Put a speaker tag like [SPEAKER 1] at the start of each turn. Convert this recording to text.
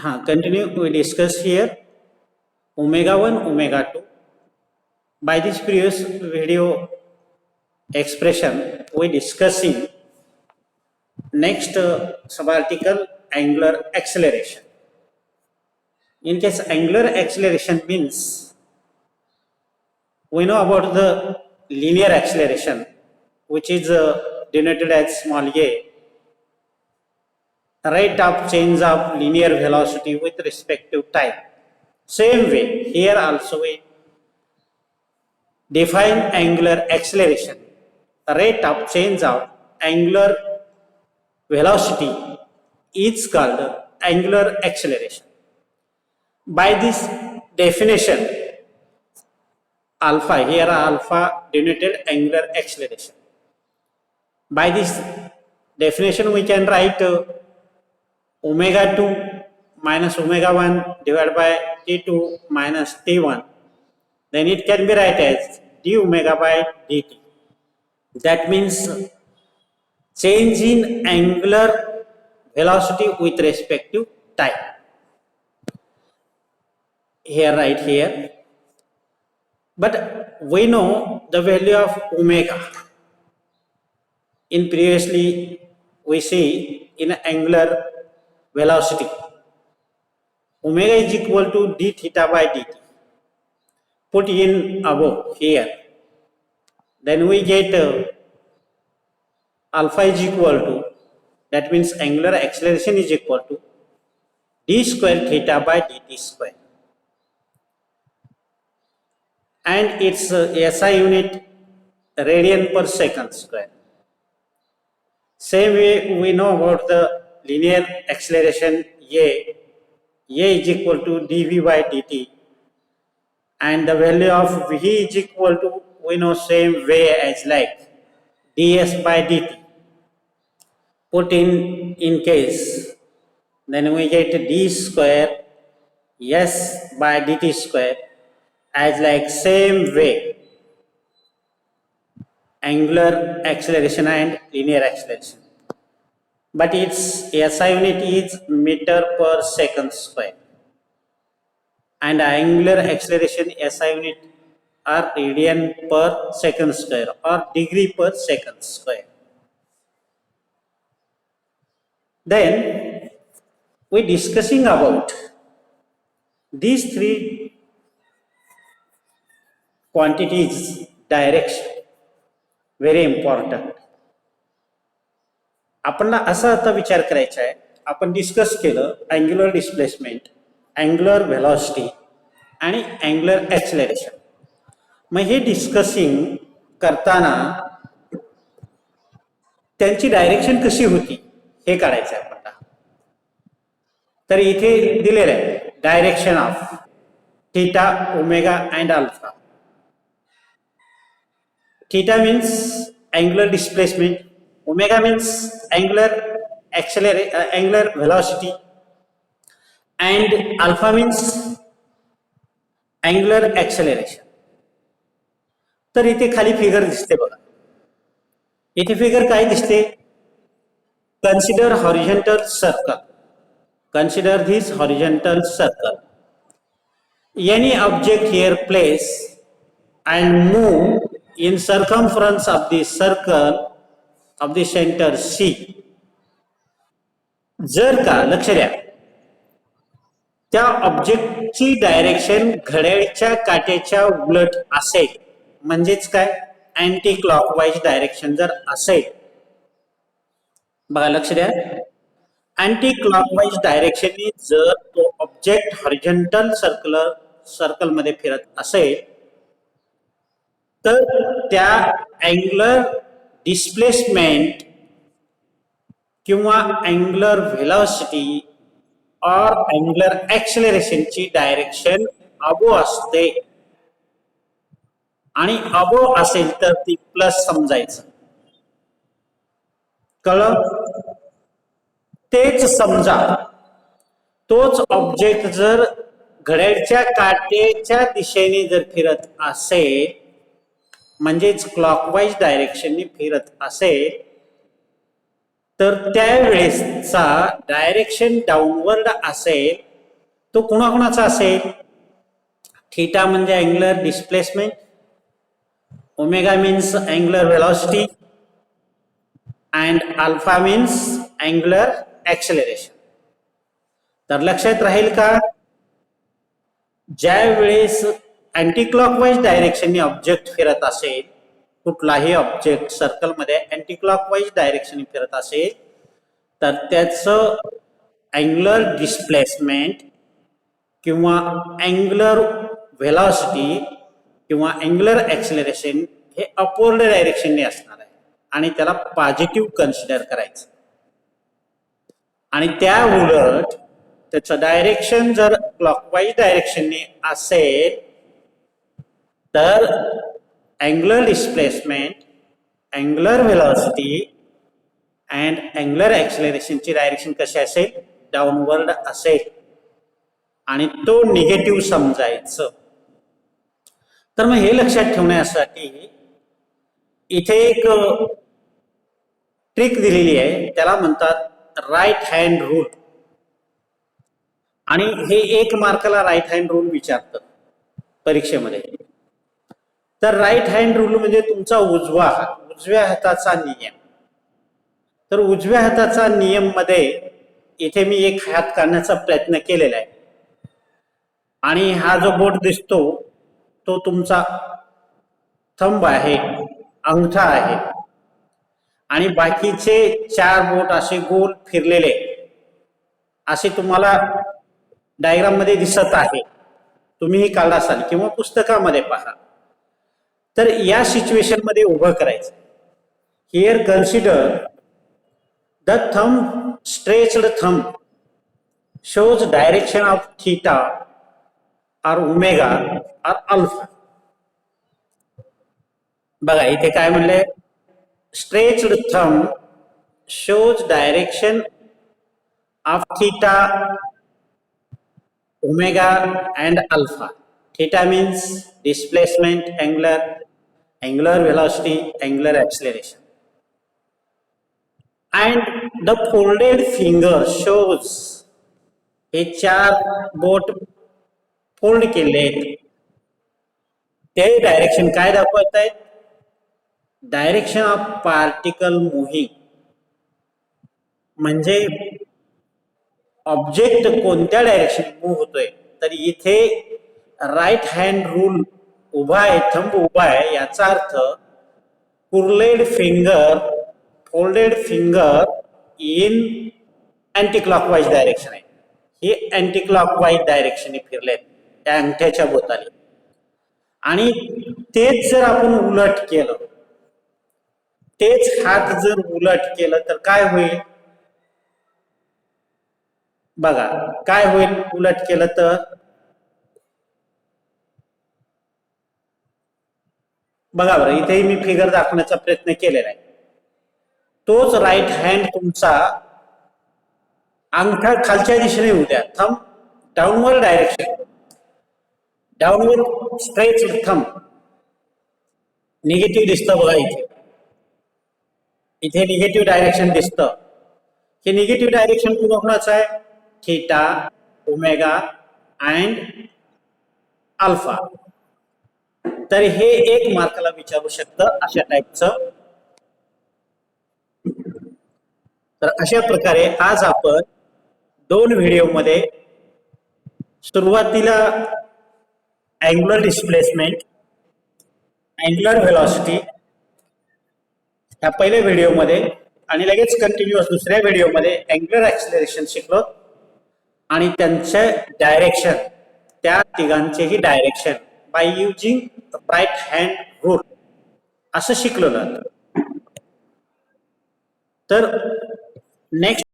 [SPEAKER 1] Continue. We discuss here omega 1, omega 2. By this previous video expression, we discussing next subarticle angular acceleration. In case angular acceleration means we know about the linear acceleration, which is denoted as small a, rate of change of linear velocity with respect to time. Same way, here also we define angular acceleration. Rate of change of angular velocity is called angular acceleration. By this definition, alpha, here alpha denoted angular acceleration. By this definition, we can write omega 2 minus omega 1 divided by t2 minus t1. Then it can be written as d omega by dt. That means change in angular velocity with respect to time. Here, right here. But we know the value of omega. In previously, we see in angular velocity, omega is equal to d theta by dt. Put in above here. Then we get alpha is equal to, that means angular acceleration is equal to d square theta by dt square. And its SI unit radian per second square. Same way we know about the linear acceleration A is equal to dv by dt, and the value of v is equal to, we know same way as like ds by dt. Put in case, then we get d square s by dt square as like same way angular acceleration and linear acceleration, but its SI unit is meter per second square, and angular acceleration SI unit are radian per second square or degree per second square. Then we discussing about these three quantities direction, very important. आपल्याला असा आता विचार करायचा आहे, आपण discuss केलं angular displacement, angular velocity आणि angular acceleration. मग हे डिस्कसिंग करताना त्यांची डायरेक्शन कशी होती हे काढायचं आहे आपल्याला. तर इथे दिलेलं आहे direction of theta, omega and alpha. Theta means angular displacement, omega means angular velocity, and alpha means angular acceleration. तर इथे खाली फिगर दिसते बघा. इथे फिगर काय दिसते? Consider horizontal circle. Consider this horizontal circle. Any object here place and move in circumference of the circle of the center C. जर का, लक्ष द्या, त्या ऑब्जेक्टची डायरेक्शन घड्याळाच्या काट्याच्या उलट असेल, म्हणजेच काय, अँटी क्लॉकवाईज डायरेक्शन जर असेल, बघा लक्ष द्या, अँटी क्लॉकवाईज डायरेक्शन जर तो ऑब्जेक्ट हॉरिझॉन्टल सर्कल मध्ये फिरत असेल, तर त्या अँग्युलर डिस्प्लेसमेंट किंवा अँग्युलर व्हेलॉसिटी और अँग्युलर ॲक्सिलरेशनची डायरेक्शन अबो असते. आणि अबो असेल तर ती प्लस समजायचं. कळलं? तेच समजा तोच ऑब्जेक्ट जर घड्याळाच्या काट्याच्या दिशेने जर फिरत असेल, म्हणजेच क्लॉकवाईज डायरेक्शनने फिरत असेल, तर त्यावेळेसचा डायरेक्शन डाऊनवर्ड असेल तो कोणाकोणाचा असेल? थीटा म्हणजे angular displacement, omega means angular velocity and alpha means angular acceleration. तर लक्षात राहील का, ज्या वेळेस अँटी क्लॉकवाईज डायरेक्शनने ऑब्जेक्ट फिरत असेल, कुठलाही ऑब्जेक्ट सर्कलमध्ये अँटी क्लॉकवाईज डायरेक्शनने फिरत असेल, तर त्याचं अँगुलर डिस्प्लेसमेंट किंवा अँगुलर व्हेलॉसिटी किंवा अँगुलर ऍक्सेलरेशन हे अपवर्ड डायरेक्शनने असणार आहे आणि त्याला पॉझिटिव्ह कन्सिडर करायचं. आणि त्या उलट त्याचं डायरेक्शन जर क्लॉकवाईज डायरेक्शनने असेल तर angular displacement, angular velocity and angular ऍक्सेलरेशनची डायरेक्शन कशी असेल? डाऊनवर्ड असेल आणि तो निगेटिव्ह समजायचं. तर मग हे लक्षात ठेवण्यासाठी इथे एक ट्रिक दिलेली आहे, त्याला म्हणतात राईट हँड रूल. आणि हे 1 मार्काला राईट हँड रूल विचारतात परीक्षेमध्ये. तर राईट हँड रूल म्हणजे तुमचा उजवा हात, उजव्या हाताचा नियम. तर उजव्या हाताचा नियम मध्ये इथे मी एक हात काढण्याचा प्रयत्न केलेला आहे आणि हा जो बोट दिसतो तो तुमचा थंब आहे, अंगठा आहे आणि बाकीचे 4 बोट असे गोल फिरलेले असे तुम्हाला डायग्राम मध्ये दिसत आहे. तुम्हीही काढला असाल किंवा पुस्तकामध्ये पहा. तर या सिच्युएशन मध्ये उभं करायचं. Here consider the thumb, stretched thumb shows direction of theta or omega or alpha. बघा इथे काय म्हणले, stretched thumb shows direction of theta, omega and alpha. Theta means displacement, angular velocity, angular acceleration. And the folded finger shows, हे 4 बोट fold केले, ते direction काय दाखवत आहेत? Direction of particle moving. म्हणजे ऑब्जेक्ट कोणत्या डायरेक्शन मूव्ह होतोय. तर इथे राईट हँड रूल उभा आहे, थंब उभा आहे, याचा अर्थ curled finger, folded finger in anti clockwise direction आहे. हे अँटी क्लॉकवाईज डायरेक्शनने फिरलेत त्या अंगठ्याच्या बोटाने. आणि तेच जर आपण उलट केलं, तेच हात जर उलट केलं तर काय होईल? बघा काय होईल उलट केलं तर. बघा बरं, इथेही मी फिगर दाखवण्याचा प्रयत्न केलेला आहे. तोच राईट हँड तुमचा अंगठा खालच्या दिशेने होऊ द्या, thumb downward direction, downward stretched thumb, negative दिसतं बघा इथे, इथे निगेटिव्ह डायरेक्शन दिसतं. हे निगेटिव्ह डायरेक्शन कोणाचं आहे? Theta, omega and alpha. तर हे 1 मार्काला विचारू शकतं अशा टाईपचं. तर अशा प्रकारे आज आपण 2 व्हिडिओमध्ये सुरुवातीला अँगुलर डिस्प्लेसमेंट, अँगुलर व्हेलॉसिटी ह्या पहिल्या व्हिडिओमध्ये आणि लगेच कंटिन्युअस दुसऱ्या व्हिडिओमध्ये अँगुलर ऍक्सेलरेशन शिकलो आणि त्यांचे डायरेक्शन, त्या तिघांचेही direction by using right hand rule असं शिकलो ना. तर नेक्स्ट